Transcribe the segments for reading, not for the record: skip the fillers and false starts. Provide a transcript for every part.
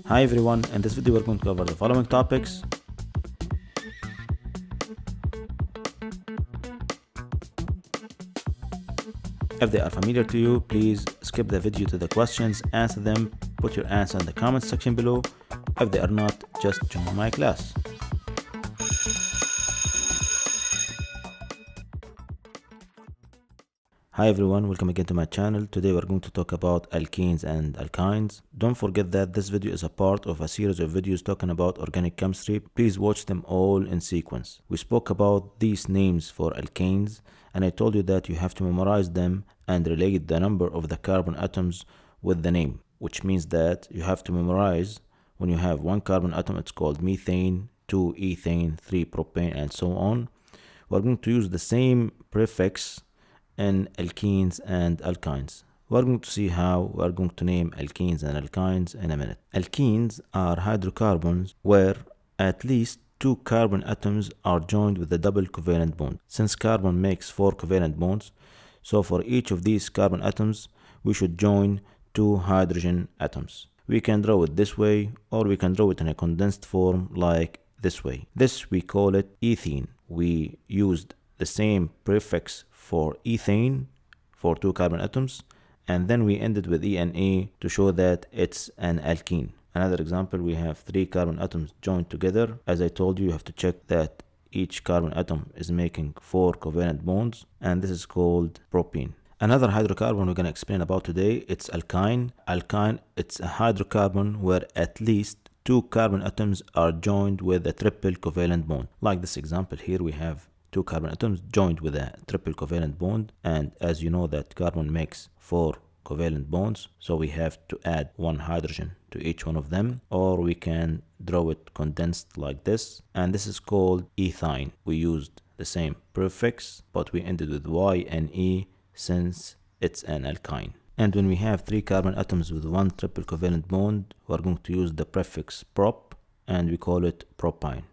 Hi everyone, in this video we're going to cover the following topics. If they are familiar to you, please skip the video to the questions, answer them, put your answer in the comments section below. If they are not, just join my class. Hi everyone, welcome again to my channel. Today we're going to talk about alkenes and alkynes. Don't forget that this video is a part of a series of videos talking about organic chemistry. Please watch them all in sequence. We spoke about these names for alkanes and I told you that you have to memorize them and relate the number of the carbon atoms with the name, which means that you have to memorize when you have one carbon atom, it's called methane, 2 ethane, 3 propane, and so on. We're going to use the same prefix in alkenes and alkynes. We're going to see how we're going to name alkenes and alkynes in a minute. Alkenes are hydrocarbons where at least 2 carbon atoms are joined with a double covalent bond. Since carbon makes 4 covalent bonds, so for each of these carbon atoms, we should join 2 hydrogen atoms. We can draw it this way, or we can draw it in a condensed form like this way. This we call it ethene. We used the same prefix for ethane for 2 carbon atoms, and then we ended with ene to show that it's an alkene. Another example, we have 3 carbon atoms joined together. As I told you have to check that each carbon atom is making 4 covalent bonds, and this is called propene. Another hydrocarbon we're going to explain about today, it's alkyne. Alkyne, it's a hydrocarbon where at least 2 carbon atoms are joined with a triple covalent bond. Like this example here, we have 2 carbon atoms joined with a triple covalent bond, and as you know that carbon makes 4 covalent bonds, so we have to add 1 hydrogen to each one of them, or we can draw it condensed like this, and this is called ethyne. We used the same prefix but we ended with y and e since it's an alkyne. And when we have 3 carbon atoms with 1 triple covalent bond, we're going to use the prefix prop and we call it propyne.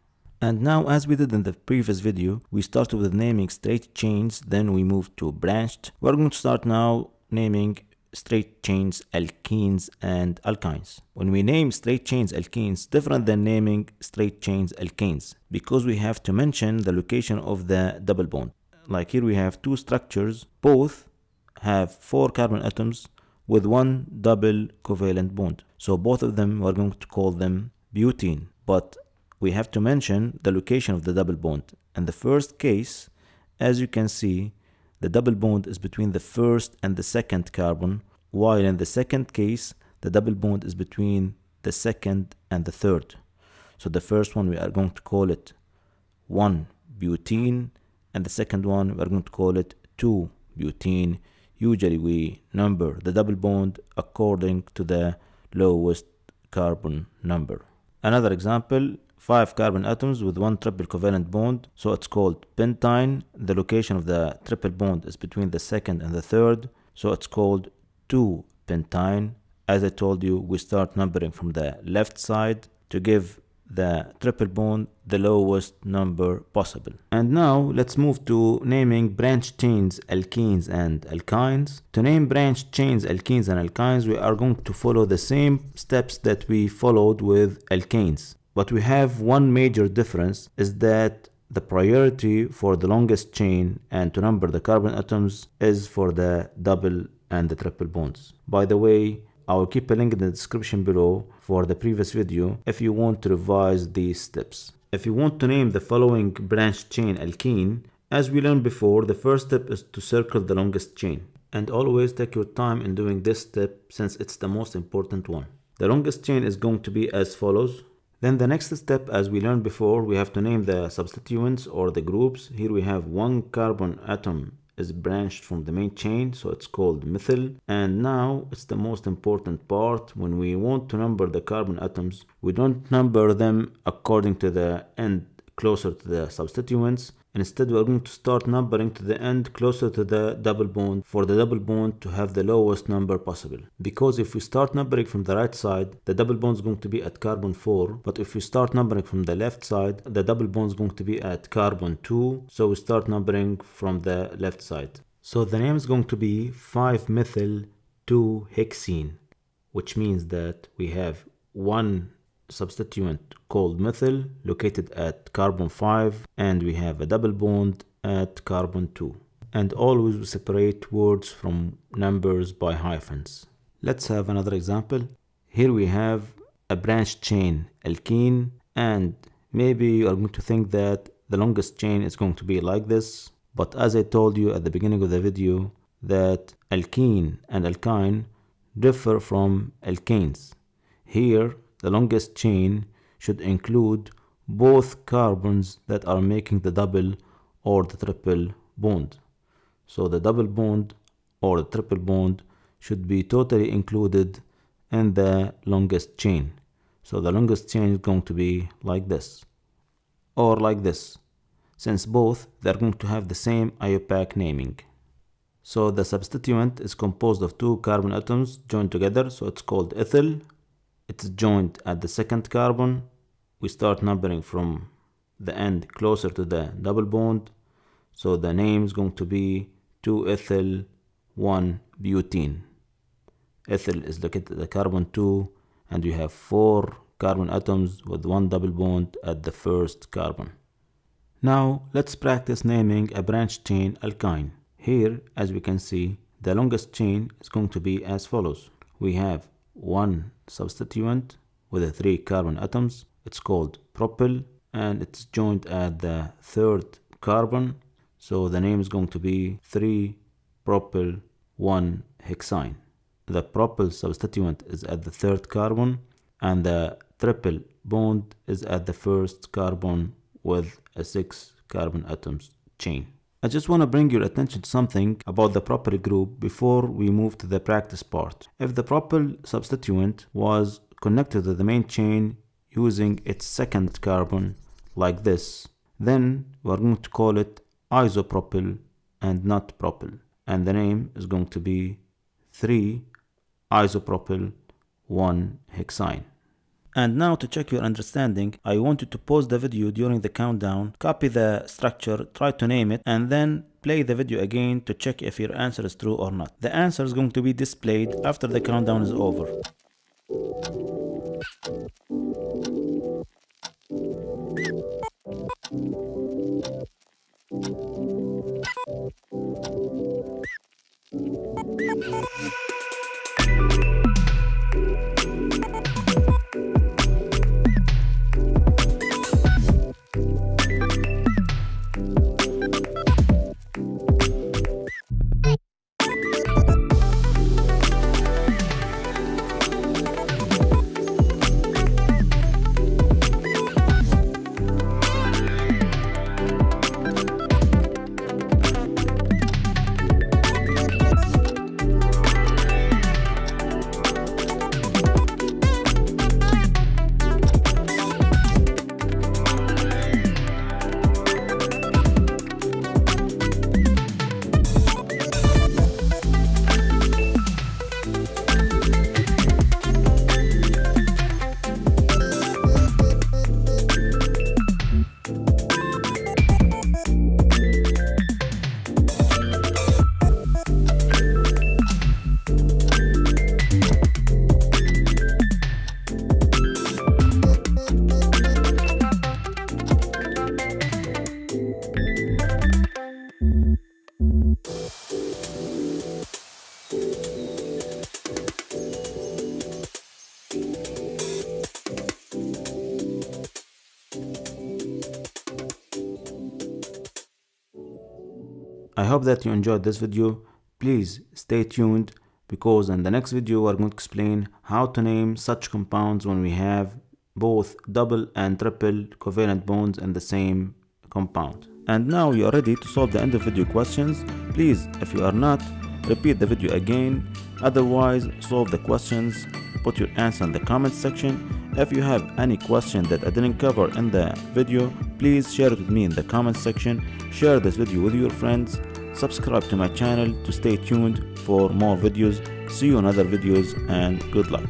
And now, as we did in the previous video, we started with naming straight chains, then we moved to branched. We're going to start now naming straight chains alkenes and alkynes. When we name straight chains alkenes, different than naming straight chains alkanes, because we have to mention the location of the double bond. Like here we have 2 structures, both have 4 carbon atoms with 1 double covalent bond. So both of them, we're going to call them butene, but we have to mention the location of the double bond. In the first case, as you can see, the double bond is between the first and the second carbon, while in the second case, the double bond is between the second and the third. So the first one we are going to call it 1-butene, and the second one we are going to call it 2-butene. Usually we number the double bond according to the lowest carbon number. Another example, 5 carbon atoms with 1 triple covalent bond, so it's called pentyne. The location of the triple bond is between the second and the third, so it's called 2-pentyne. As I told you, we start numbering from the left side to give the triple bond the lowest number possible. And now let's move to naming branched chains alkenes and alkynes. To name branched chains alkenes and alkynes, we are going to follow the same steps that we followed with alkanes. But we have one major difference, is that the priority for the longest chain and to number the carbon atoms is for the double and the triple bonds. By the way, I will keep a link in the description below for the previous video if you want to revise these steps. If you want to name the following branched chain alkene, as we learned before, the first step is to circle the longest chain. And always take your time in doing this step since it's the most important one. The longest chain is going to be as follows. Then the next step, as we learned before, we have to name the substituents or the groups. Here we have 1 carbon atom is branched from the main chain, so it's called methyl. And now it's the most important part. When we want to number the carbon atoms, we don't number them according to the end closer to the substituents. Instead, we're going to start numbering to the end closer to the double bond for the double bond to have the lowest number possible. Because if we start numbering from the right side, the double bond is going to be at carbon 4. But if we start numbering from the left side, the double bond is going to be at carbon 2. So we start numbering from the left side. So the name is going to be 5-methyl 2-hexene, which means that we have one substituent called methyl located at carbon 5, and we have a double bond at carbon 2. And always we separate words from numbers by hyphens. Let's have another example. Here we have a branched chain alkene, and maybe you are going to think that the longest chain is going to be like this, but as I told you at the beginning of the video, that alkene and alkyne differ from alkanes. Here the longest chain should include both carbons that are making the double or the triple bond. So the double bond or the triple bond should be totally included in the longest chain. So the longest chain is going to be like this or like this, since both they're going to have the same IUPAC naming. So the substituent is composed of two carbon atoms joined together, so it's called ethyl. It's joined at the second carbon. We start numbering from the end closer to the double bond, so the name is going to be 2-ethyl 1-butene. Ethyl is located at carbon 2, and you have 4 carbon atoms with one double bond at the first carbon. Now let's practice naming a branched chain alkyne. Here, as we can see, the longest chain is going to be as follows. We have one substituent with 3 carbon atoms. It's called propyl, and it's joined at the third carbon. So the name is going to be 3-propyl-1-hexyne. The propyl substituent is at the third carbon, and the triple bond is at the first carbon with a 6 carbon atoms chain. I just want to bring your attention to something about the propyl group before we move to the practice part. If the propyl substituent was connected to the main chain using its second carbon like this, then we're going to call it isopropyl and not propyl, and the name is going to be 3-isopropyl-1-hexyne. And now, to check your understanding, I want you to pause the video during the countdown, copy the structure, try to name it, and then play the video again to check if your answer is true or not. The answer is going to be displayed after the countdown is over. I hope that you enjoyed this video. Please stay tuned, because in the next video we're going to explain how to name such compounds when we have both double and triple covalent bonds in the same compound. And now you are ready to solve the end of video questions. Please, if you are not, repeat the video again. Otherwise, solve the questions, put your answer in the comment section. If you have any question that I didn't cover in the video, please share it with me in the comment section. Share this video with your friends. Subscribe to my channel to stay tuned for more videos. See you in other videos, and good luck.